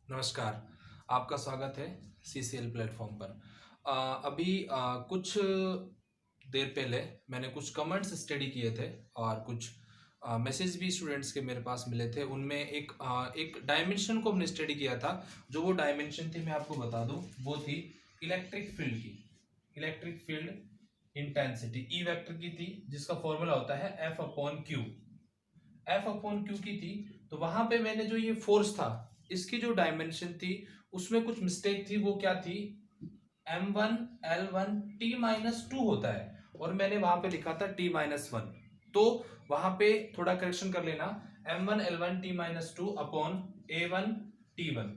नमस्कार। आपका स्वागत है सीसीएल प्लेटफॉर्म पर। अभी कुछ देर पहले मैंने कुछ कमेंट्स स्टडी किए थे और कुछ मैसेज भी स्टूडेंट्स के मेरे पास मिले थे। उनमें एक डायमेंशन को हमने स्टडी किया था। जो वो डायमेंशन थी मैं आपको बता दूं, वो थी इलेक्ट्रिक फील्ड की। Electric field intensity E vector की थी, जिसका फॉर्मूला होता है F upon Q. F upon Q की थी। तो वहां पे मैंने जो ये फोर्स था, इसकी जो डायमेंशन थी उसमें कुछ मिस्टेक थी। वो क्या थी? m1l1 t-2 होता है और मैंने वहां पे लिखा था t-1। तो वहां पे थोड़ा करेक्शन कर लेना, m1l1 t-2 upon a1 t1।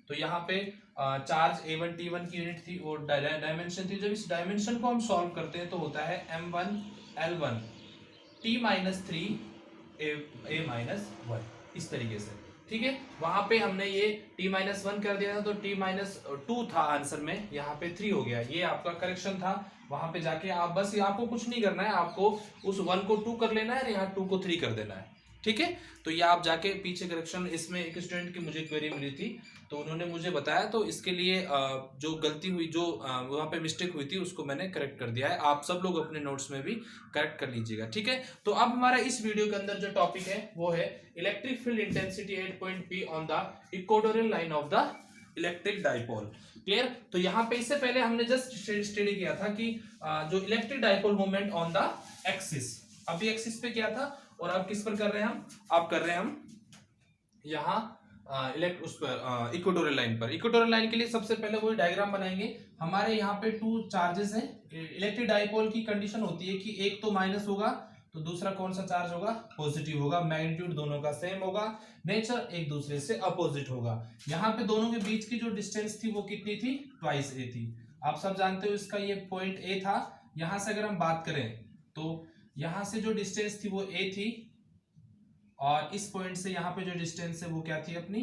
तो यहाँ पे चार्ज a1 t1 की यूनिट थी, वो डायमेंशन थी। जब इस डायमेंशन को हम सॉल्व करते हैं तो होता है m1l1 t-3 a-1, इस तरीके से। ठीक है, वहां पे हमने ये t-1 कर दिया था, तो t-2 था आंसर में, यहाँ पे 3 हो गया। ये आपका करेक्शन था। वहां पे जाके आप बस आपको कुछ नहीं करना है, आपको उस 1 को 2 कर लेना है और यहाँ 2 को 3 कर देना है। ठीक है, तो ये आप जाके पीछे करेक्शन, इसमें एक स्टूडेंट की मुझे क्वेरी मिली थी तो उन्होंने मुझे बताया, तो इसके लिए जो गलती हुई, जो वहां पे मिस्टेक हुई थी, उसको मैंने करेक्ट कर दिया है। आप सब लोग अपने नोट्स में भी करेक्ट कर लीजिएगा। ठीक है, तो अब हमारा इस वीडियो के अंदर जो टॉपिक है वो है electric field intensity at point P on the equatorial line of the electric dipole. Clear? तो यहाँ पे इससे पहले हमने जस्ट स्टडी किया था कि जो electric dipole movement on the axis, अभी एक्सिस पे क्या था और अब किस पर कर रहे हैं हम? अब कर रहे हैं हम यहाँ उस पर इक्वेटोरियल लाइन पर। इक्वेटोरियल लाइन के लिए सबसे पहले वही डायग्राम बनाएंगे। हमारे यहाँ पे 2 चार्जेस हैं। इलेक्ट्रिक डाइपोल की कंडीशन होती है कि एक तो माइनस होगा तो दूसरा कौन सा चार्ज होगा? पॉजिटिव होगा। मैग्नीट्यूड दोनों का सेम होगा, नेचर एक दूसरे से अपोजिट होगा। यहाँ पे दोनों के बीच की जो डिस्टेंस थी वो कितनी थी? ट्वाइस ए थी। आप सब जानते हो इसका ये पॉइंट ए था। यहाँ से अगर हम बात करें तो यहाँ से जो डिस्टेंस थी वो ए थी और इस पॉइंट से यहाँ पे जो डिस्टेंस है वो क्या थी? अपनी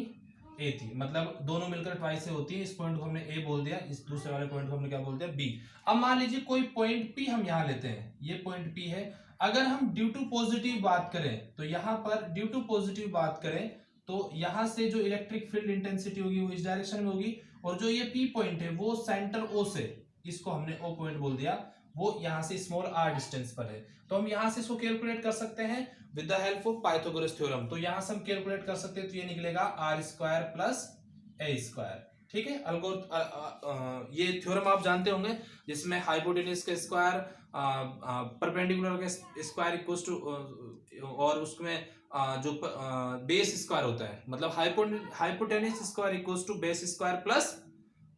ए थी। मतलब दोनों मिलकर ट्वाइस से होती है। इस पॉइंट को हमने ए बोल दिया, इस दूसरे वाले पॉइंट को हमने क्या बोल दिया? बी। अब मान लीजिए कोई पॉइंट पी हम यहाँ लेते हैं, ये पॉइंट पी है। अगर हम ड्यू टू पॉजिटिव बात करें तो यहाँ पर ड्यू टू पॉजिटिव बात करें तो यहाँ से जो इलेक्ट्रिक फील्ड इंटेंसिटी होगी वो इस डायरेक्शन में होगी, और जो ये पी पॉइंट है वो सेंटर ओ से, इसको हमने ओ पॉइंट बोल दिया, वो यहाँ से स्मॉल आर डिस्टेंस पर है। तो हम यहाँ से इसको कैलकुलेट कर सकते हैं with the help of Pythagoras theorem. तो यहां से हम कैलकुलेट कर सकते हैं, तो ये निकलेगा आर स्क्वायर प्लस ए स्क्वायर। ठीक है, ये थ्योरम आप जानते होंगे, जिसमें हाइपोटेन्यूज का स्क्वायर परपेंडिकुलर का स्क्वायर इक्वल्स टू, और उसमें जो बेस स्क्वायर होता है, मतलब hypotenuse square equals to base square plus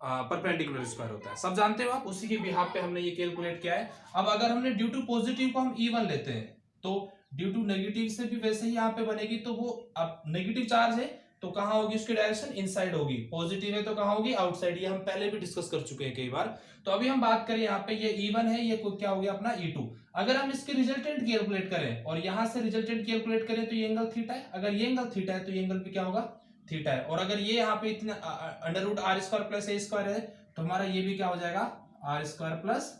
perpendicular square होता है। सब जानते हो आप, उसी के बिहाफ पे हमने ये कैलकुलेट किया है। अब अगर हमने ड्यू टू पॉजिटिव को हम E1 लेते हैं तो ड्यू टू नेगेटिव से भी वैसे ही यहाँ पे बनेगी। तो वो अब नेगेटिव चार्ज है तो कहाँ होगी? उसकी डायरेक्शन इनसाइड होगी। पॉजिटिव है तो कहाँ होगी? आउटसाइड। ये हम पहले भी डिस्कस कर चुके हैं कई बार। तो अभी हम बात करें यहाँ पे, ये E1 है, ये क्या हो गया? अपना E2। अगर हम इसके रिजल्टेंट कैलकुलेट करें और यहाँ से रिजल्टेंट कैलकुलेट करें तो ये एंगल थीटा है। अगर ये एंगल थीटा है तो ये एंगल भी क्या होगा? थीटा है। और अगर ये यहाँ पे इतना under root are square plus A square है तो हमारा ये भी क्या हो जाएगा? Are square plus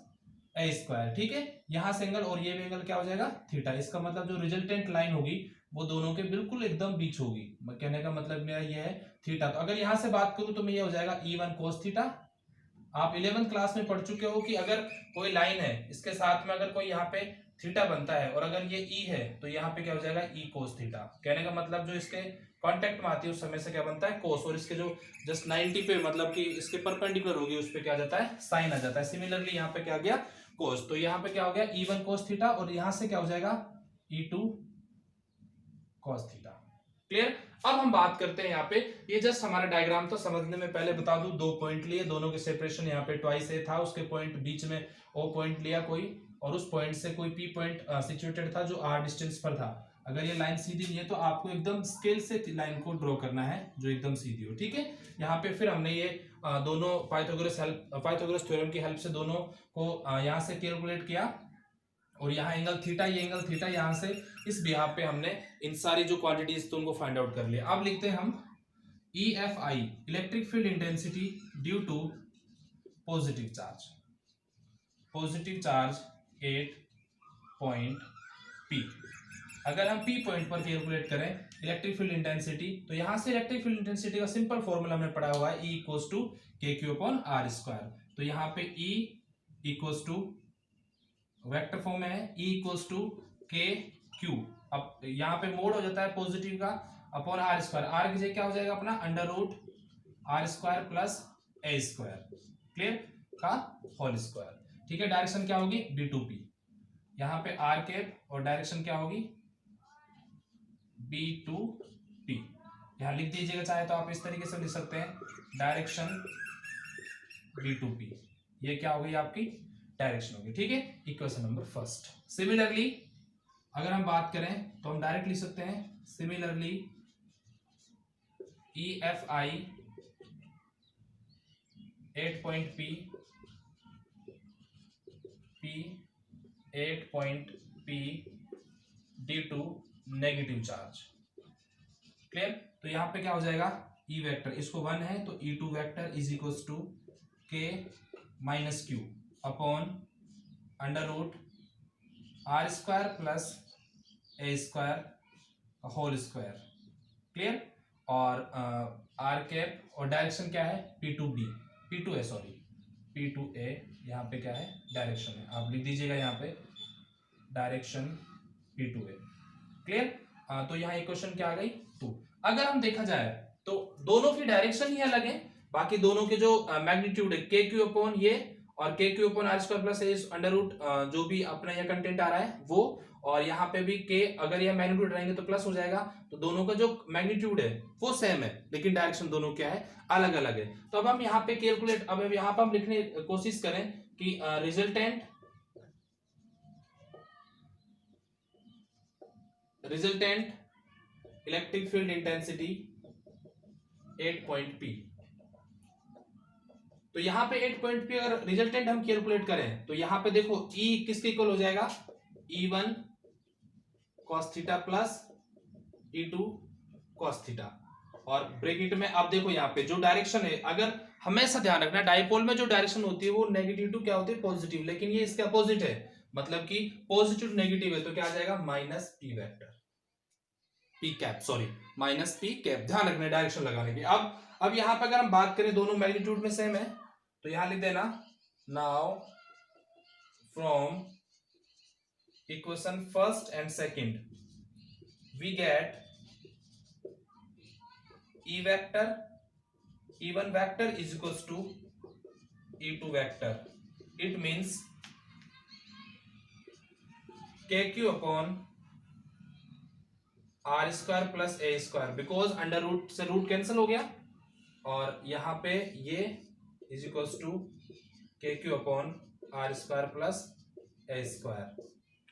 A square. ठीक है, यहां से एंगल और ये भी एंगल क्या हो जाएगा? थीटा। इसका मतलब जो रिजल्टेंट लाइन होगी वो दोनों के बिल्कुल एकदम बीच होगी। कहने का मतलब मेरा ये है थीटा। तो अगर यहां से बात करूं तो मैं ये हो जाएगा E1 cos थीटा। आप 11th क्लास में पढ़ चुके हो कि अगर कोई लाइन है, इसके साथ में अगर कोई यहाँ पे थीटा बनता है और अगर ये E है तो यहाँ पे क्या हो जाएगा? E cos theta. कहने का मतलब जो इसके कांटेक्ट में आती है उस समय से क्या बनता है? cos, और इसके जो जस्ट 90 पे, मतलब कि इसके परपेंडिकुलर होगी, उस पे क्या आ जाता है? साइन आ जाता है। सिमिलरली यहाँ पे क्या आ गया? cos। तो यहाँ पे क्या हो गया? E1 cos थीटा, और यहाँ से क्या हो जाएगा? E2 cos theta. क्लियर? अब हम बात करते हैं यहाँ पे, ये जस्ट हमारा डायग्राम तो समझने में पहले बता दूं, 2 पॉइंट लिए, दोनों के सेपरेशन यहाँ पे ट्वाइस ए था, उसके पॉइंट बीच में ओ पॉइंट लिया कोई, और उस पॉइंट से कोई पी पॉइंट सिचुएटेड था जो आर डिस्टेंस पर था। अगर ये लाइन सीधी नहीं है तो आपको एकदम स्केल से लाइन को ड्रॉ करना है जो एकदम सीधी हो। ठीक है, यहाँ पे फिर हमने ये दोनों पाइथागोरस थ्योरम की हेल्प से दोनों को यहाँ से कैलकुलेट किया, और यहाँ एंगल थीटा, ये एंगल थीटा, यहाँ से इस बिहाफ पे हमने इन सारी जो क्वांटिटीज तो उनको फाइंड आउट कर लिया। अब लिखते हैं हम EFI, electric field intensity due to positive charge, at point P। अगर हम पी पॉइंट पर कैलकुलेट करें इलेक्ट्रिक फील्ड इंटेंसिटी, तो यहां से इलेक्ट्रिक फील्ड इंटेंसिटी का सिंपल फॉर्मूला हमने पढ़ा हुआ है, E equals to K q upon r square. तो यहाँ पे E equals to vector form में है, E equals to K q, अब यहाँ पे मोड हो जाता है पॉजिटिव का, अपॉन आर स्क्वायर, आर की जगह क्या हो जाएगा अपना under root are square plus A square, clear, का होल स्क्वायर। ठीक है, डायरेक्शन क्या होगी B2P, यहाँ पे आर कैप और डायरेक्शन क्या होगी B2P। यहाँ लिख दीजिएगा, चाहे तो आप इस तरीके से लिख सकते हैं डायरेक्शन B2P, ये क्या होगी आपकी डायरेक्शन होगी। ठीक है, इक्वेशन नंबर फर्स्ट। सिमिलरली अगर हम बात करें तो हम डायरेक्ट लिख सकते हैं similarly EFI 8 point P 8 point P D2 negative charge, clear. तो यहाँ पे क्या हो जाएगा E वेक्टर, इसको 1 है तो E2 vector is equals to K minus q upon under root are square plus A square whole square, clear. और आर कैप और डायरेक्शन क्या है P2A सॉरी P2A, यहाँ पे क्या है डायरेक्शन है, आप लिख दीजिएगा यहाँ पे डायरेक्शन P2A, क्लियर। तो यहाँ इक्वेशन क्या आ गई 2। अगर हम देखा जाए तो दोनों की डायरेक्शन ही अलग है, बाकी दोनों के जो मैग्नीट्यूड है के क्यू अपॉन ये और K q upon r square plus a under root, जो भी अपना यह कंटेंट आ रहा है वो, और यहाँ पे भी के अगर यह मैग्नीट्यूड रहेंगे तो प्लस हो जाएगा, तो दोनों का जो मैग्नीट्यूड है वो सेम है लेकिन डायरेक्शन दोनों क्या है अलग अलग है। तो अब हम यहाँ पे कैलकुलेट, अब यहाँ पे हम लिखने की कोशिश करें कि resultant electric field intensity 8 point P। तो यहाँ पे 8 पॉइंट P अगर रिजल्टेंट हम कैलकुलेट करें तो यहाँ पे देखो E किसके इक्वल हो जाएगा E1 cos theta plus E2 cos theta, और ब्रैकेट में अब देखो यहाँ पे जो डायरेक्शन है, अगर हमेशा ध्यान रखना डाइपोल में जो डायरेक्शन होती है वो नेगेटिव टू क्या होती है पॉजिटिव, लेकिन ये इसके अपोजिट है, मतलब कि पॉजिटिव नेगेटिव है तो क्या आ जाएगा minus P vector, P cap sorry minus P cap, ध्यान रखना डायरेक्शन लगाने की। अब यहाँ पे अगर हम बात करें दोनों मैग्नीट्यूड में सेम है तो यहां लिख देना now from equation first and second we get E1 vector is equals to E2 vector. It means KQ upon R square plus A square, because under root से रूट कैंसिल हो गया और यहाँ पे ये is equals to KQ upon R square plus A square,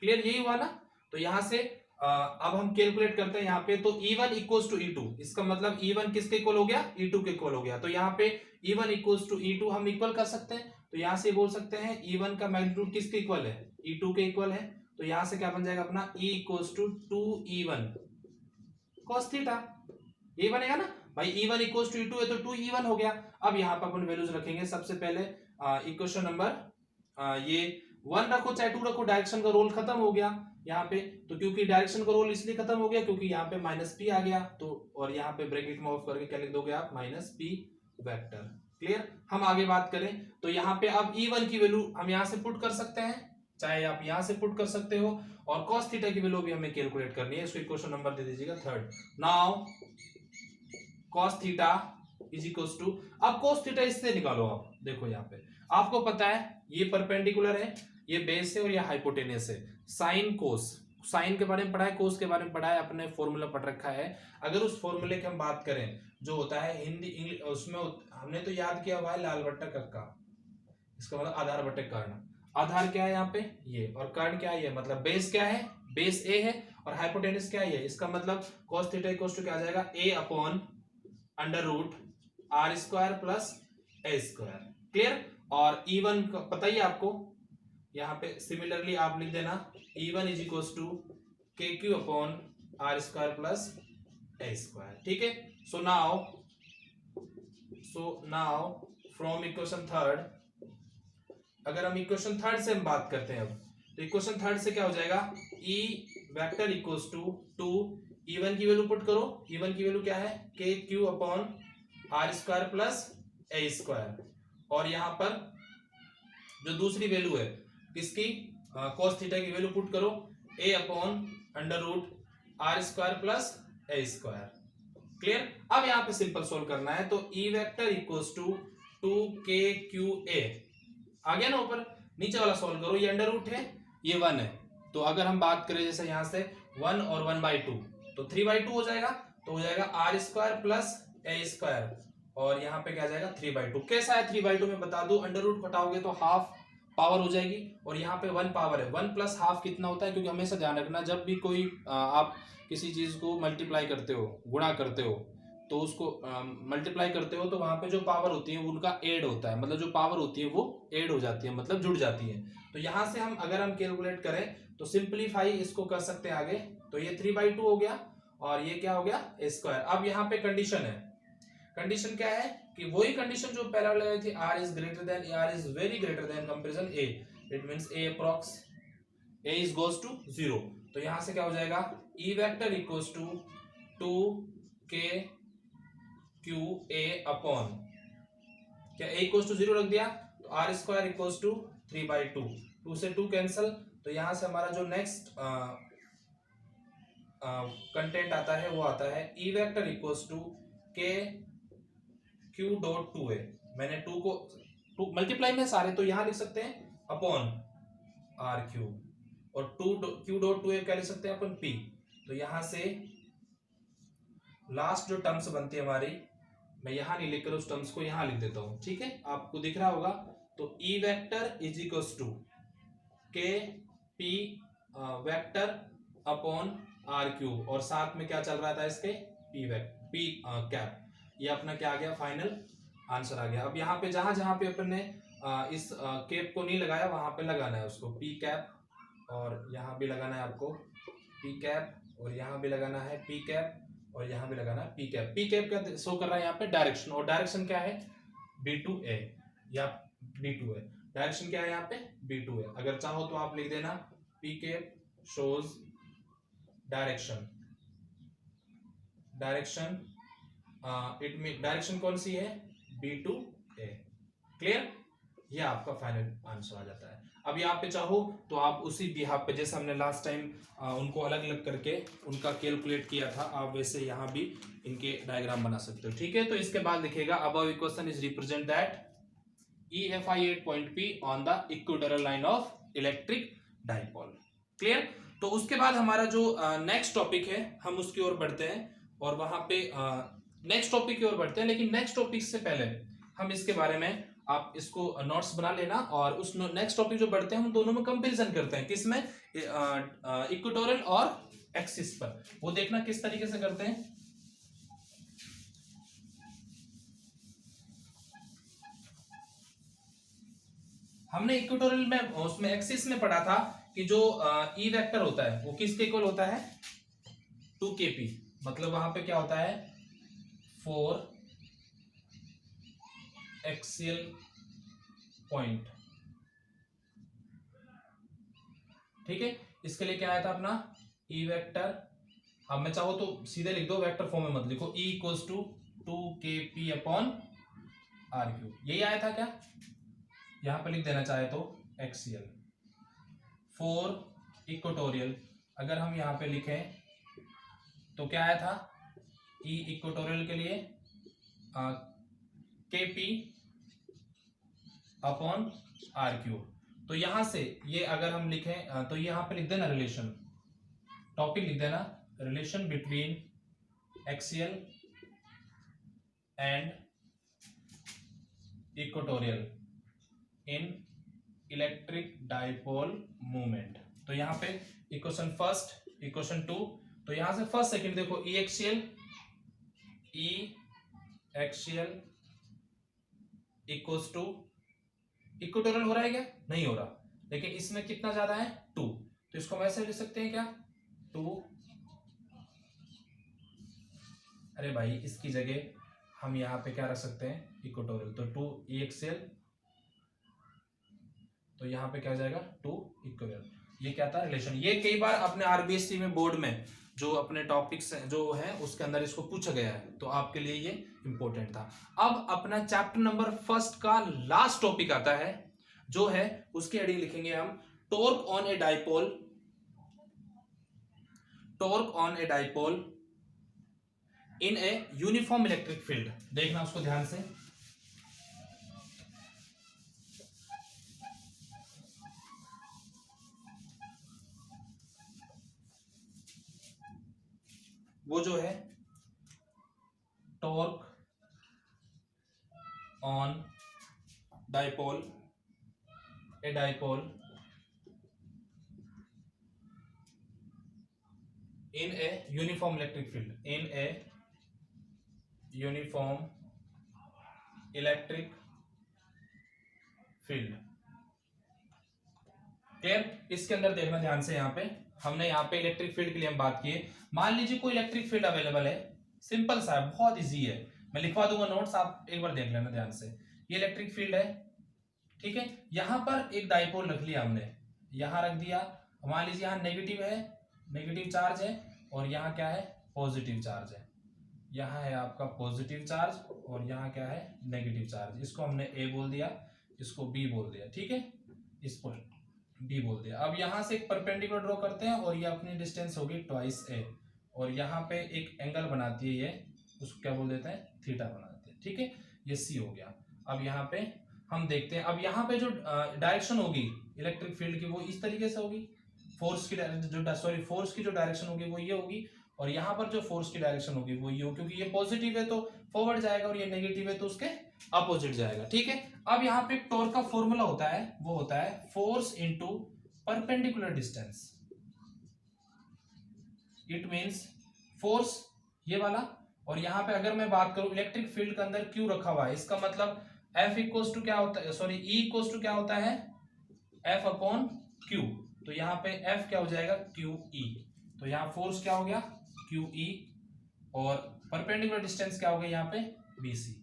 clear, यही हुआ ना। तो यहाँ से अब हम कैलकुलेट करते हैं यहाँ पे, तो E1 इक्वल्स टू E2, इसका मतलब E1 किसके इक्वल हो गया E2 के इक्वल हो गया, तो यहाँ पे E1 इक्वल्स टू E2 हम इक्वल कर सकते हैं, तो यहाँ से बोल सकते हैं E1 का मैग्नीट्यूड किसके इक्वल है E2 के इक्वल है, तो यहाँ से क्या बन जाएगा अपना E equals to 2E1 cos theta, ये बनेगा ना भाई, E1 इक्वल्स टू E2 है तो 2E1 हो गया। अब यहाँ पर अपन वैल्यूज रखेंगे, सबसे पहले इक्वेशन नंबर ये 1 रखो चाहे 2 रखो, डायरेक्शन का रोल खत्म हो गया यहाँ पे, तो क्योंकि डायरेक्शन का रोल इसलिए खत्म हो गया क्योंकि यहाँ पे माइनस P आ गया, तो और यहाँ पे ब्रैकेट में ऑफ करके क्या लिख दोगे आप माइनस P वेक्टर, क्लियर। हम आगे बात करें तो यहाँ पे अब E1 की वैल्यू हम यहाँ से पुट कर सकते हैं, चाहे आप यहाँ से पुट कर सकते हो, और cos थीटा की वैल्यू भी हमें कैलकुलेट करनी है, इसको इक्वेशन नंबर दे दीजिएगा 3rd। Now cos theta is equals to, अब cos थीटा इससे निकालो, आप देखो यहाँ पे आपको पता है ये परपेंडिकुलर है, ये बेस है और ये हाइपोटेनस है, साइन कोस, साइन के बारे में पढ़ा है, कोस के बारे में पढ़ा है, अपने फॉर्मूला पढ़ रखा है। अगर उस फॉर्मूले की हम बात करें जो होता है हिंदी इंग्लिश, उसमें हमने तो याद किया हुआ है लाल बट्टा कक्का, इसका मतलब आधार बटे कर्ण, आधार क्या है यहाँ पे ये, और कर्ण क्या है ये, मतलब बेस क्या है बेस ए है, और हाइपोटेनस क्या है, इसका मतलब cos थीटा इक्वल्स टू क्या आ जाएगा a upon under root are square plus A square, clear. और E1 पता ही आपको, यहाँ पे सिमिलरली आप लिख देना E1 is equals to KQ upon r square plus A square, ठीक है। So now from equation 3rd, अगर हम इक्वेशन 3rd से हम बात करते हैं अब, तो इक्वेशन 3rd से क्या हो जाएगा वेक्टर इक्वल्स टू 2, E1 की वैल्यू पुट करो, E1 की वैल्यू क्या है K q upon r square plus ए स्क्वायर, और यहां पर जो दूसरी वैल्यू है किसकी cos थीटा की वैल्यू पुट करो a upon under root are square plus A square. Clear. अब यहां पे सिंपल सोल्व करना है, तो E vector equals to 2KQA आ गया ना ऊपर। नीचे वाला सोल्व करो, ये अंडर रूट है, ये 1 है, तो अगर हम बात करें जैसे यहां से 1 और 1/2 तो 3/2 हो जाएगा, तो हो जाएगा are square plus A square, और यहाँ पे क्या जाएगा 3/2। कैसा है 3/2 में बता दूं, अंडर रूट घटाओगे तो हाफ पावर हो जाएगी, और यहाँ पे 1 पावर है, 1 प्लस हाफ कितना होता है, क्योंकि हमेशा ध्यान रखना जब भी कोई आप किसी चीज को मल्टीप्लाई करते हो, गुणा करते हो, तो उसको मल्टीप्लाई करते हो तो वहां पे जो पावर होती है उनका ऐड होता है, मतलब जो पावर होती है वो ऐड हो जाती है, मतलब जुड़ जाती है। तो यहां से हम अगर हम कैलकुलेट करें तो सिंप्लीफाई इसको कर सकते हैं आगे, तो ये 3/2 हो गया, और ये क्या हो गया ए स्क्वायर। अब यहाँ पे कंडीशन है, कंडीशन क्या है कि वही कंडीशन जो पहले लगाई थी, r is greater than, r is very greater than comparison a, it means a approx a is goes to 0। तो यहां से क्या हो जाएगा E vector equals to 2KQA upon क्या ए इक्वल्स टू 0 रख दिया, तो आर स्क्वायर इक्वल्स टू 3/2, 2 से 2 कैंसल, तो यहां से हमारा जो नेक्स्ट कंटेंट आता है वो आता है ई वेक्टर इक्वल्स टू KQ.2A। मैंने 2 को 2 मल्टीप्लाई में सारे, तो यहां लिख सकते हैं अपॉन आर क्यूब, और Q.2A क्या लिख सकते हैं अपन P। तो यहां से लास्ट जो टर्म्स बनती है हमारी, मैं यहां नहीं लिखकर उस टर्म्स को यहां लिख देता हूं, ठीक है, आपको दिख रहा होगा। तो E vector is equals to K P vector upon are cube, और साथ में क्या चल रहा था इसके पी कैप, ये अपना क्या आ गया फाइनल आंसर आ गया। अब यहाँ पे जहां जहां पे अपन ने इस कैप को नहीं लगाया वहां पे लगाना है उसको पी कैप, और यहाँ भी लगाना है आपको पी कैप, और यहाँ भी लगाना है पी कैप, और यहाँ भी लगाना है पी कैप। पी कैप क्या शो कर रहा है यहाँ पे डायरेक्शन, और डायरेक्शन क्या है B2A या B2 है, डायरेक्शन क्या है यहाँ पे B2 है। अगर चाहो तो आप लिख देना P cap shows direction, direction it mean direction कौन सी है B2A। क्लियर, ये आपका फाइनल आंसर आ जाता है। अब यहाँ पे चाहो तो आप उसी बिहाफ पे जैसे हमने लास्ट टाइम उनको अलग अलग करके उनका कैलकुलेट किया था, आप वैसे यहाँ भी इनके डायग्राम बना सकते हो, ठीक है। तो इसके बाद लिखेगा above equation is represent that EFI 8 point P on the equatorial line of electric dipole. Clear. तो उसके बाद हमारा जो नेक्स्ट टॉपिक है हम उसकी ओर बढ़ते हैं, और वहां पे नेक्स्ट टॉपिक की ओर बढ़ते हैं, लेकिन नेक्स्ट टॉपिक से पहले हम इसके बारे में आप इसको नोट्स बना लेना, और उस नेक्स्ट टॉपिक जो बढ़ते हैं हम दोनों में कंपैरिजन करते हैं, किसमें इक्वेटोरियल और एक्सिस पर, वो देखना किस तरीके से करते हैं। हमने इक्वेटोरियल में उसमें एक्सिस में पढ़ा था कि जो ई वेक्टर होता है वो किसके इक्वल होता है 2KP, मतलब वहां पे क्या होता है 4 एक्सियल पॉइंट, ठीक है। इसके लिए क्या आया था अपना ई वेक्टर, अब मैं चाहो तो सीधे लिख दो, वेक्टर फॉर्म में मत लिखो, E equals to 2KP upon are cube, यही आया था क्या, यहां पर लिख देना चाहे तो एक्सियल 4 इक्वेटोरियल, अगर हम यहां पे लिखें तो क्या आया था E इक्वेटोरियल के लिए KP अपॉन आर क्यूब। तो यहां से ये अगर हम लिखें तो यहां पे लिख देना रिलेशन, टॉपिक लिख देना relation between axial and equatorial in electric dipole movement. तो यहां पे इक्वेशन फर्स्ट इक्वेशन 2, तो यहां से फर्स्ट सेकंड देखो ई एक्सियल इक्वल्स टू इक्वेटोरियल हो रहा है क्या, नहीं हो रहा, लेकिन इसमें कितना ज्यादा है 2, तो इसको हम ऐसे लिख सकते हैं क्या 2, अरे भाई इसकी जगह हम यहां पे क्या रख सकते हैं इक्वेटोरियल, तो 2 एक्सियल, तो यहां पे क्या हो जाएगा 2 इक्वेटोरियल। ये क्या था, रिलेशन। ये कई बार अपने आरबीएससी में बोर्ड में जो अपने टॉपिक्स जो है उसके अंदर इसको पूछा गया है, तो आपके लिए ये इंपॉर्टेंट था। अब अपना चैप्टर नंबर फर्स्ट का लास्ट टॉपिक आता है, जो है उसके हेडिंग लिखेंगे हम torque on a dipole, torque on a dipole in a uniform electric field. देखना उसको ध्यान से। वो जो है torque on dipole, a dipole in a uniform electric field, in a uniform electric field. Clear? इसके अंदर देखना ध्यान से, यहाँ पे हमने यहाँ पे इलेक्ट्रिक फील्ड के लिए हम बात की है। मान लीजिए कोई इलेक्ट्रिक फील्ड अवेलेबल है, सिंपल सा है, बहुत इजी है, मैं लिखवा दूंगा नोट्स, आप एक बार देख लेना ध्यान से। ये इलेक्ट्रिक फील्ड है, ठीक है। यहां पर एक डाइपोल रख लिया हमने, यहां रख दिया। मान लीजिए यहाँ नेगेटिव है, नेगेटिव चार्ज है, और यहाँ क्या है, पॉजिटिव चार्ज है। यहाँ है आपका पॉजिटिव चार्ज और यहाँ क्या है, नेगेटिव चार्ज। इसको हमने ए बोल दिया, इसको बी बोल दिया, ठीक है, इसको डी बोल दिया। अब यहाँ से एक परपेंडिकुलर ड्रॉ करते हैं और ये अपनी डिस्टेंस होगी ट्वाइस ए, और यहाँ पे एक एंगल बनाती है ये, उसको क्या बोल देते हैं, थीटा बनाते हैं, ठीक है। ये सी हो गया। अब यहाँ पे हम देखते हैं, अब यहाँ पे जो डायरेक्शन होगी इलेक्ट्रिक फील्ड की वो इस तरीके से होगी, फोर्स की फोर्स की जो डायरेक्शन होगी वो ये होगी, और यहाँ पर जो फोर्स की डायरेक्शन होगी वो ये होगी, क्योंकि ये पॉजिटिव है तो फॉरवर्ड जाएगा और ये नेगेटिव है तो उसके अपोजिट जाएगा, ठीक है। अब यहाँ पे टॉर्क का फॉर्मूला होता है, वो होता है force into perpendicular distance. It means force ये वाला, और यहाँ पे अगर मैं बात करूं इलेक्ट्रिक फील्ड के अंदर क्यू रखा हुआ है, इसका मतलब F इक्वल्स टू क्या होता है, सॉरी E इक्वल्स टू क्या होता है, F अपॉन Q। तो यहाँ पे F क्या हो जाएगा, QE। तो यहाँ फोर्स क्या हो गया, QE, और परपेंडिकुलर डिस्टेंस क्या हो गया यहाँ पे, BC।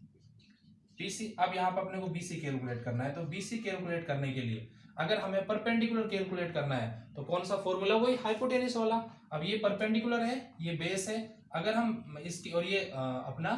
अब यहाँ पे अपने को BC कैलकुलेट करना है, तो BC कैलकुलेट करने के लिए अगर हमें परपेंडिकुलर कैलकुलेट करना है तो कौन सा फॉर्मूला, वही हाइपोटेनस वाला। अब ये परपेंडिकुलर है, ये बेस है, अगर हम इसकी, और ये अपना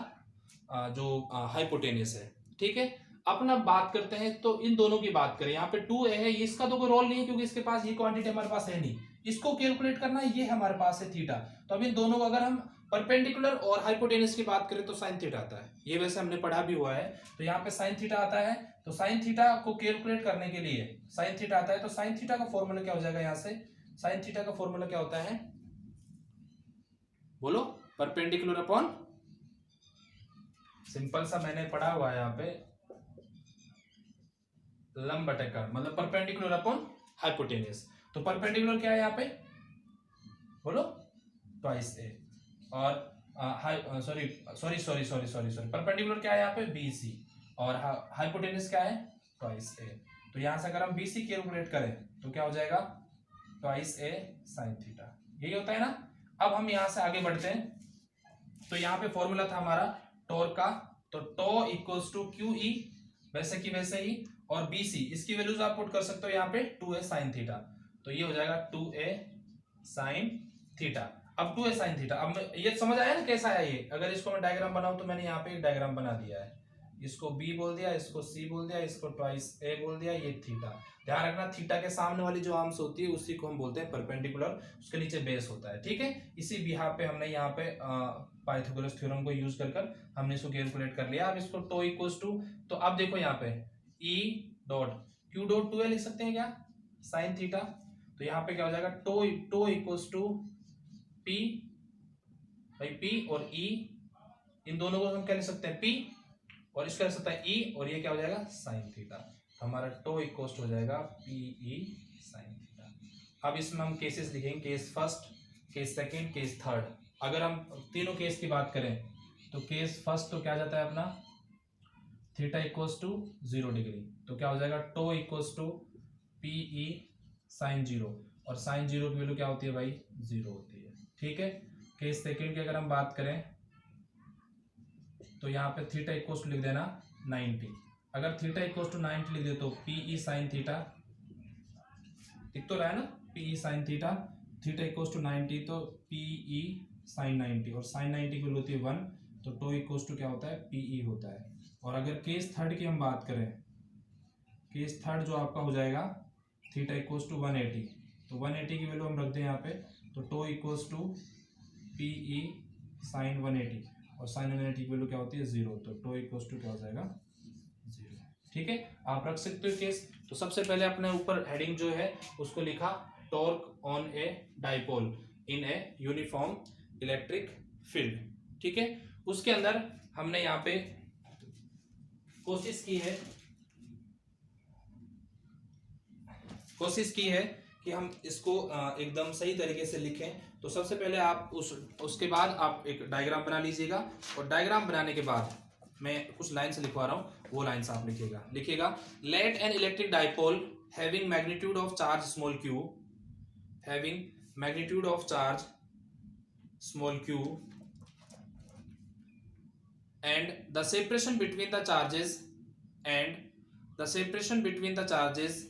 जो हाइपोटेनस है, ठीक है। अपना बात करते हैं तो इन दोनों की बात करें, यहाँ पे 2a है, इसका तो कोई रोल नहीं है क्योंकि इसके पास ये क्वांटिटी हमारे पास है नहीं, इसको कैलकुलेट करना है, ये हमारे पास है थीटा। तो अब इन दोनों को अगर हम परपेंडिकुलर और हाइपोटेनस की बात करें तो साइन थीटा आता है, ये वैसे हमने पढ़ा भी हुआ है। तो यहाँ पे साइन थीटा आता है, तो साइन थीटा को कैलकुलेट करने के लिए साइन थीटा आता है, तो साइन थीटा का फॉर्मूला क्या हो जाएगा, यहाँ से साइन थीटा का फॉर्मूला क्या होता है, बोलो, परपेंडिकुलर अपॉन, सिंपल सा मैंने पढ़ा हुआ है यहाँ पे, लंब बटे कर्ण, मतलब परपेंडिकुलर अपॉन हाइपोटेनस। तो परपेंडिकुलर क्या है यहाँ पे, बोलो, ट्वाइस ए, और परपेंडिकुलर क्या है यहाँ पे, BC, और हाइपोटेनस क्या है, ट्वाइस ए। तो यहां से अगर हम BC कैलकुलेट करें तो क्या हो जाएगा, ट्वाइस ए साइन थीटा, यही होता है ना। अब हम यहां से आगे बढ़ते हैं, तो यहाँ पे फॉर्मूला था हमारा टॉर्क का, तो टॉ इक्वल्स टू QE, वैसे की वैसे ही, और BC इसकी वैल्यूज आप पुट कर सकते हो यहाँ पे 2a साइन थीटा, तो ये हो जाएगा 2a साइन थीटा। अब 2a साइन थीटा, अब ये समझ आया ना कैसा है ये, अगर इसको मैं डायग्राम बनाऊं तो मैंने यहाँ पे एक डायग्राम बना दिया है, इसको B बोल दिया, इसको C बोल दिया, इसको ट्वाइस A बोल दिया, ये थीटा। ध्यान रखना थीटा के सामने वाली जो आर्म्स होती है उसी को हम बोलते हैं परपेंडिकुलर, उसके नीचे बेस होता है, ठीक है। इसी बिहाफ पे हमने यहाँ पे पाइथागोरस थ्योरम को यूज कर हमने इसको कैलकुलेट कर लिया। अब इसको टो इक्वल्स टू, तो अब देखो यहाँ पे E dot Q dot 2a लिख सकते हैं क्या, साइन थीटा। तो यहाँ पे क्या हो जाएगा, टो इक्वल्स टू P भाई, P और E, इन दोनों को हम क्या लिख सकते हैं, P, और इसका लिख सकता है E, और ये क्या हो जाएगा, साइन थीटा। तो हमारा टो इक्वल्स हो जाएगा PE साइन थीटा। अब इसमें हम केसेस लिखेंगे, case first, case second, case third. अगर हम तीनों केस की बात करें तो केस फर्स्ट तो क्या जाता है अपना, थीटा इक्वल्स टू 0 डिग्री, तो क्या हो जाएगा, tau equals to PE sine 0, और साइन 0 की वैल्यू क्या होती है भाई, 0 होती है, ठीक है। केस सेकंड की अगर हम बात करें तो यहाँ पे थीटा इक्वल्स टू लिख देना 90, अगर थीटा इक्वल्स टू 90 लिख दे तो PE साइन थीटा, दिख तो रहा है ना, P sine theta, theta equals to 90 तो पी साइन 90, और साइन 90 की वैल्यू होती है 1, तो टो इक्वल्स टू क्या होता है, पी होता है। और अगर केस थर्ड की हम बात करें, केस थर्ड जो आपका हो जाएगा थीटा इक्वल्स टू 180, तो 180 की वैल्यू हम रख दें यहाँ पे, तो tau equals to P sine 180, और साइन 180 की वैल्यू क्या होती है 0, तो टो इक्वल्स टू क्या हो जाएगा 0। ठीक है, आप रख सकते हो केस। तो सबसे पहले अपने ऊपर हेडिंग जो है उसको लिखा torque on a dipole in a uniform electric field. ठीक है, उसके अंदर हमने यहाँ पे कोशिश की है कि हम इसको एकदम सही तरीके से लिखें। तो सबसे पहले आप उसके बाद आप एक डायग्राम बना लीजिएगा, और डायग्राम बनाने के बाद मैं कुछ लाइन से लिखवा रहा हूं, वो लाइन्स आप लिखिएगा। Let an electric dipole having magnitude of charge small q, having magnitude of charge small q and the separation between the charges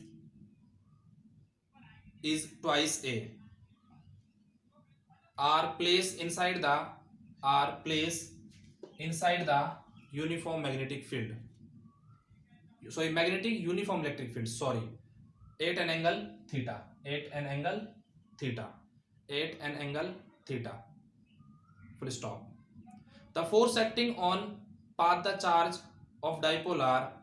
is twice a are placed inside the uniform magnetic field, uniform electric field, at an angle theta, full stop. The force acting on path the charge of dipole are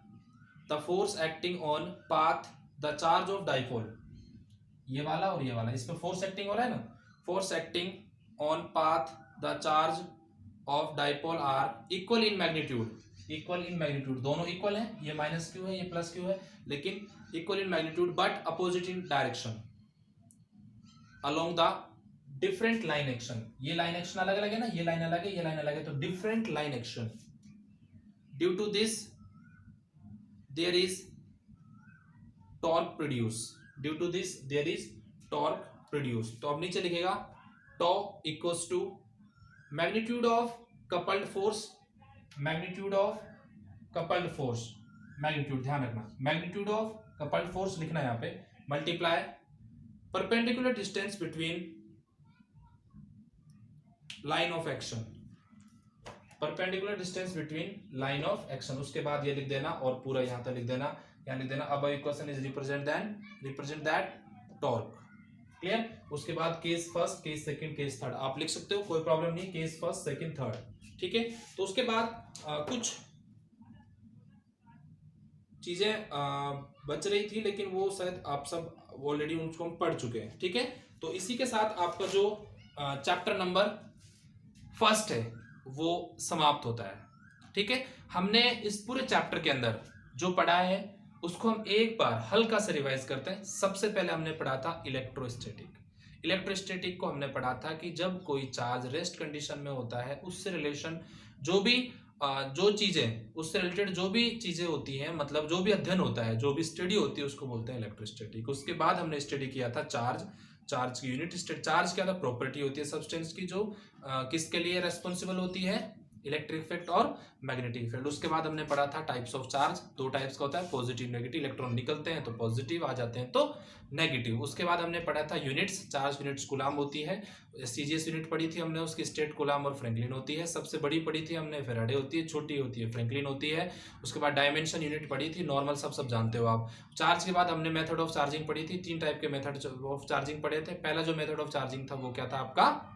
ये वाला और ये वाला, इसमें force acting हो रहा है ना, force acting on both the charge of dipole are equal in magnitude, दोनों इक्वल हैं, ये माइनस क्यू है ये प्लस क्यू है, लेकिन equal in magnitude but opposite in direction along the different line action. ये लाइन एक्शन अलग अलग है ना, ये लाइन अलग है, ये लाइन अलग है, तो different line action. Due to this there is torque produce, तो अब नीचे लिखेगा tau equals to magnitude of coupled force, magnitude, ध्यान रखना, मैग्नीट्यूड ऑफ कपल्ड फोर्स लिखना है यहाँ पे, multiply perpendicular distance between line of action, उसके बाद ये लिख देना और पूरा यहां तक लिख देना, अब equation is represent that torque. Clear? उसके बाद case first, case second, case third आप लिख सकते हो, कोई प्रॉब्लम नहीं, केस फर्स्ट सेकंड थर्ड। ठीक है, तो उसके बाद कुछ चीजें बच रही थी, लेकिन वो शायद आप सब ऑलरेडी उनको हम पढ़ चुके हैं। ठीक है, तो इसी के साथ आपका जो चैप्टर नंबर फर्स्ट है वो समाप्त होता है। ठीक है, हमने इस पूरे चैप्टर के अंदर जो पढ़ा है उसको हम एक बार हल्का से रिवाइज करते हैं। सबसे पहले हमने पढ़ा था इलेक्ट्रोस्टैटिक को हमने पढ़ा था कि जब कोई चार्ज रेस्ट कंडीशन में होता है, उससे रिलेशन जो चीजें उससे रिलेटेड जो भी चीजें होती हैं, मतलब जो भी अध्ययन होता है, जो भी स्टडी होती है, उसको बोलते हैं इलेक्ट्रोस्टैटिक। उसके बाद हमने स्टडी किया था चार्ज की यूनिट स्टेट। चार्ज क्या था? प्रॉपर्टी होती है सब्सटेंस की, जो किसके लिए रेस्पॉन्सिबल होती है? इलेक्ट्रिक इफेक्ट और मैग्नेटिक फील्ड। उसके बाद हमने पढ़ा था टाइप्स ऑफ चार्ज, दो टाइप्स का होता है, पॉजिटिव नेगेटिव। इलेक्ट्रॉन निकलते हैं तो पॉजिटिव, आ जाते हैं तो नेगेटिव। उसके बाद हमने पढ़ा था यूनिट्स, चार्ज यूनिट्स कूलाम होती है। सीजीएस यूनिट पढ़ी थी हमने, उसकी स्टेट कूलाम और फ्रैंकलिन होती है। सबसे बड़ी पढ़ी थी हमने फैराडे होती है, छोटी होती है फ्रैंकलिन होती है। उसके बाद डायमेंशन यूनिट पढ़ी थी, नॉर्मल सब जानते हो आप। चार्ज के बाद हमने मेथड ऑफ चार्जिंग पढ़ी थी, 3 टाइप के मेथड ऑफ चार्जिंग पढ़े थे। पहला जो मेथड ऑफ चार्जिंग था वो क्या था आपका?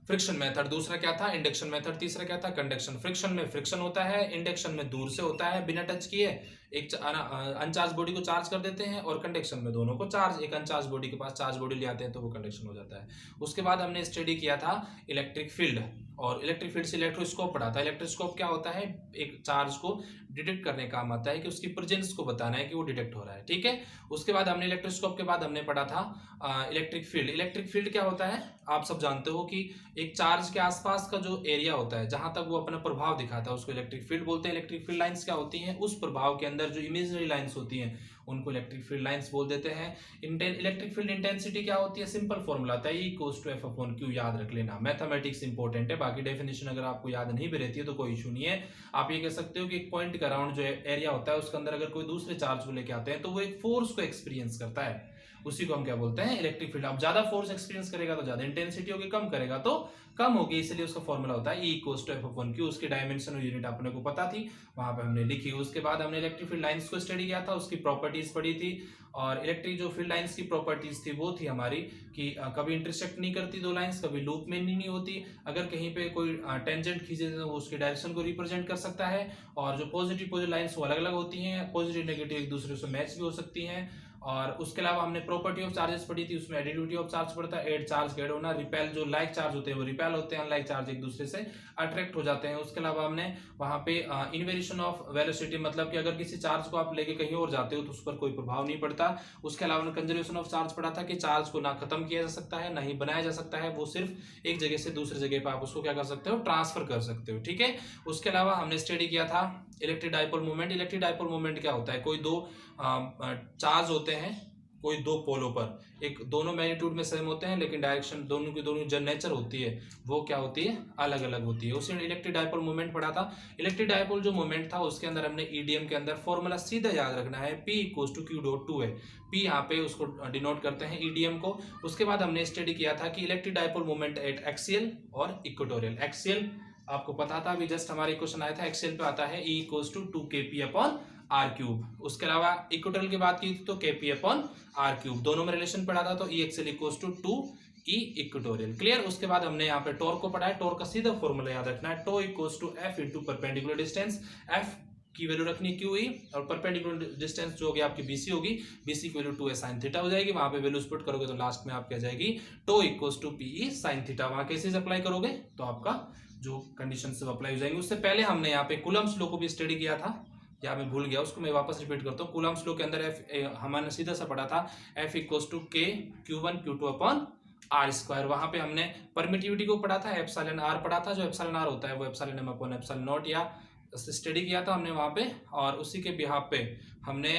Friction method. दूसरा क्या था? Induction method. तीसरा क्या था? कंडक्शन। फ्रिक्शन में फ्रिक्शन होता है, इंडक्शन में दूर से होता है बिना टच किए, एक अनचार्ज बॉडी को चार्ज कर देते हैं, और कंडक्शन में दोनों को चार्ज, एक अनचार्ज बॉडी के पास चार्ज बॉडी ले आते हैं तो वो कंडक्शन हो जाता है। उसके बाद हमने स्टडी किया था इलेक्ट्रिक फील्ड, और इलेक्ट्रिक फील्ड से इलेक्ट्रोस्कोप पढ़ा था। इलेक्ट्रोस्कोप क्या होता है? एक चार्ज को डिटेक्ट करने का काम आता है, कि उसकी प्रेजेंस को बताना है कि वो डिटेक्ट हो रहा है। ठीक है, उसके बाद हमने इलेक्ट्रोस्कोप के बाद हमने पढ़ा था इलेक्ट्रिक फील्ड। इलेक्ट्रिक फील्ड क्या होता है? आप सब जानते हो कि एक चार्ज के आसपास का जो एरिया होता है, जहां तक वो अपना प्रभाव दिखाता है, उसको इलेक्ट्रिक फील्ड बोलते हैं। इलेक्ट्रिक फील्ड लाइंस क्या होती हैं? उस प्रभाव के अंदर जो इमेजिनरी लाइंस होती हैं उनको इलेक्ट्रिक फील्ड लाइंस बोल देते हैं। इलेक्ट्रिक फील्ड इंटेंसिटी क्या होती है? सिंपल फॉर्मूला आता है, E=F/Q। याद रख लेना, मैथमेटिक्स इंपॉर्टेंट है। बाकी डेफिनेशन अगर आपको याद नहीं भी रहती है तो कोई इशू नहीं है। आप ये कह सकते हो कि एक पॉइंट का अराउंड जो एरिया होता है, उसके अंदर अगर कोई दूसरे चार्ज को लेके आते हैं तो वो एक फोर्स को एक्सपीरियंस करता है, उसी को हम क्या बोलते हैं, इलेक्ट्रिक फील्ड। अब ज्यादा फोर्स एक्सपीरियंस करेगा तो ज्यादा इंटेंसिटी होगी, कम करेगा तो कम होगी, इसलिए उसका फॉर्मूला होता है E इक्वल्स टू F/Q। उसकी डायमेंशन और यूनिट अपने को पता थी, वहां पे हमने लिखी। उसके बाद हमने इलेक्ट्रिक फील्ड लाइंस को स्टडी किया था, उसकी प्रॉपर्टीज पढ़ी थी। और इलेक्ट्रिक जो फील्ड लाइंस की प्रॉपर्टीज थी वो थी हमारी कि कभी इंटरसेक्ट नहीं करती दो लाइंस, कभी लूप में नहीं होती, अगर कहीं पे कोई टेंजेंट खींचे तो वो उसकी डायरेक्शन को रिप्रेजेंट कर सकता है, और जो पॉजिटिव लाइंस वो अलग अलग होती हैं, पॉजिटिव नेगेटिव एक दूसरे से मैच भी हो सकती हैं। और उसके अलावा हमने प्रॉपर्टी ऑफ चार्जेस पढ़ी थी, उसमें एडिटिविटी ऑफ चार्ज पढ़ता है, एड चार्ज गेड होना, रिपेल जो लाइक चार्ज होते हैं वो रिपेल होते हैं, अनलाइक चार्ज एक दूसरे से अट्रैक्ट हो जाते हैं। उसके अलावा हमने वहां पे इनवेरिएशन ऑफ वेलोसिटी, मतलब कि अगर किसी चार्ज को आप लेके कहीं और जाते हो तो उस पर कोई प्रभाव नहीं पड़ता। उसके अलावा हमने कंजर्वेशन ऑफ चार्ज पढ़ा था कि चार्ज को ना खत्म किया जा सकता है ना ही बनाया जा सकता है, वो सिर्फ एक जगह से दूसरी जगह पर आप उसको क्या कर सकते हो, ट्रांसफर कर सकते हो, ठीक है। उसके अलावा हमने स्टडी किया था electric dipole moment. Electric dipole moment क्या होता है, कोई दो चार्ज होते हैं कोई दो पोलों पर, एक दोनों मैग्नीट्यूड में सेम होते हैं लेकिन डायरेक्शन दोनों की दोनों जो नेचर होती है वो क्या होती है, अलग अलग होती है। उसी इलेक्ट्रिक डाइपोल मोमेंट पढ़ा था। इलेक्ट्रिक डाइपोल जो मोमेंट था उसके अंदर हमने ईडीएम के अंदर फॉर्मूला सीधा याद रखना है, P इक्वल्स टू Q.2 है, P यहाँ पे उसको डिनोट करते हैं ईडीएम को। उसके बाद हमने स्टडी किया था कि electric dipole moment at axial और इक्वेटोरियल। एक्सियल आपको पता था, अभी जस्ट हमारे क्वेश्चन आया था, एक्सियल पे आता है E इक्वल्स टू 2kp/r³। उसके अलावा इक्वेटोरियल की बात की तो kp/r³, दोनों में रिलेशन पढ़ा था, तो E axial equals to 2E equatorial. Clear. उसके बाद हमने यहाँ पे टॉर्क को पढ़ा है, टॉर्क का सीधा फॉर्मूला याद रखना है, tau equals to F into perpendicular distance. F की वैल्यू रखनी है QE, और परपेंडिकुलर डिस्टेंस जो होगी आपकी BC होगी, BC की वैल्यू 2a sin थीटा हो जाएगी। वहां पे वैल्यूज पुट करोगे तो लास्ट में आपकी आ जाएगी tau equals to PE sin theta. वहां कैसे अप्लाई करोगे तो आपका जो कंडीशन से अप्लाई हो जाएंगे। उससे पहले हमने यहाँ पे कूलम्ब्स लॉ को भी स्टडी किया था, या मैं भूल गया उसको, मैं वापस रिपीट करता हूँ। कूलम्ब्स लॉ के अंदर हमने सीधा सा पढ़ा था F equals to K Q1 Q2/r²। वहां पे हमने परमिटिविटी को पढ़ा था, एप्सिलॉन r पढ़ा था, जो एप्सिलॉन r होता है वो एप्सिलॉन m/एप्सिलॉन0 या स्टडी किया था हमने वहां पे। और उसी के बिहाफ पे हमने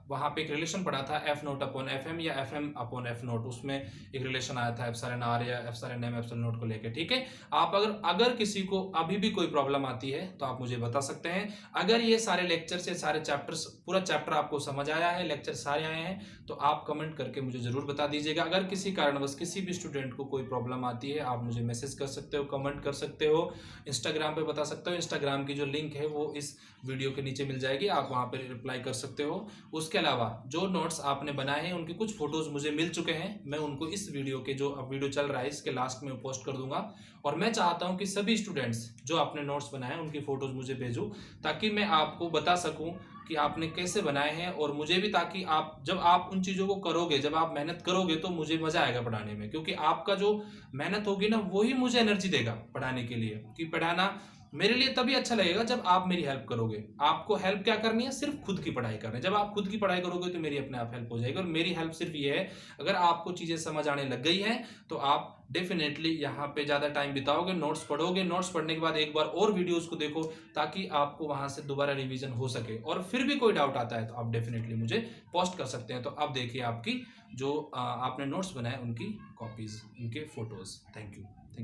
वहां पे एक रिलेशन पढ़ा था F0/Fm या Fm/F0, उसमें एक रिलेशन आया था एप्सिलॉन r या एप्सिलॉन m/एप्सिलॉन0 को लेके, ठीक है। आप अगर किसी को अभी भी कोई प्रॉब्लम आती है तो आप मुझे बता सकते हैं। अगर ये सारे लेक्चर से सारे चैप्टर्स, पूरा चैप्टर आपको समझ आया है, लेक्चर सारे आए हैं, तो आप कमेंट करके मुझे जरूर बता दीजिएगा। अगर किसी कारणवश किसी भी स्टूडेंट को कोई प्रॉब्लम आती है, आप मुझे मैसेज कर सकते हो, कमेंट कर सकते हो, इंस्टाग्राम पे बता सकते हो। इंस्टाग्राम की जो लिंक है वो इस वीडियो के नीचे मिल जाएगी, आप वहां पे रिप्लाई कर सकते हो। उसके अलावा जो नोट्स आपने बनाए हैं उनके कुछ फोटोज मुझे मिल चुके हैं, मैं उनको इस वीडियो के जो अब वीडियो चल रहा है इसके लास्ट में पोस्ट कर दूंगा। और मैं चाहता हूं कि सभी स्टूडेंट्स जो आपने नोट्स बनाए उनकी फोटोज मुझे भेजो, ताकि मैं आपको बता सकूं कि आपने कैसे बनाए हैं, और मुझे भी, ताकि आप जब आप उन चीजों को करोगे, जब आप मेहनत करोगे तो मुझे मजा आएगा पढ़ाने में, क्योंकि आपका जो मेहनत होगी ना वही मुझे एनर्जी देगा पढ़ाने के लिए। कि पढ़ाना मेरे लिए तभी अच्छा लगेगा जब आप मेरी हेल्प करोगे। आपको हेल्प क्या करनी है, सिर्फ खुद की पढ़ाई करनी है। जब आप खुद की पढ़ाई करोगे तो मेरी अपने आप हेल्प हो जाएगी। और मेरी हेल्प सिर्फ ये है, अगर आपको चीजें समझ आने लग गई हैं तो आप डेफिनेटली यहाँ पे ज्यादा टाइम बिताओगे, नोट्स पढ़ोगे, नोट्स पढ़ने के बाद एक बार और वीडियोस को देखो, ताकि आपको वहां से दोबारा रिवीजन हो सके। और फिर भी कोई डाउट आता है तो आप डेफिनेटली मुझे पोस्ट कर सकते हैं। तो अब देखिए आपकी जो आपने नोट्स बनाए उनकी कॉपीज, उनके photos. Thank you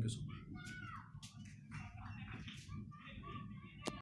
so much.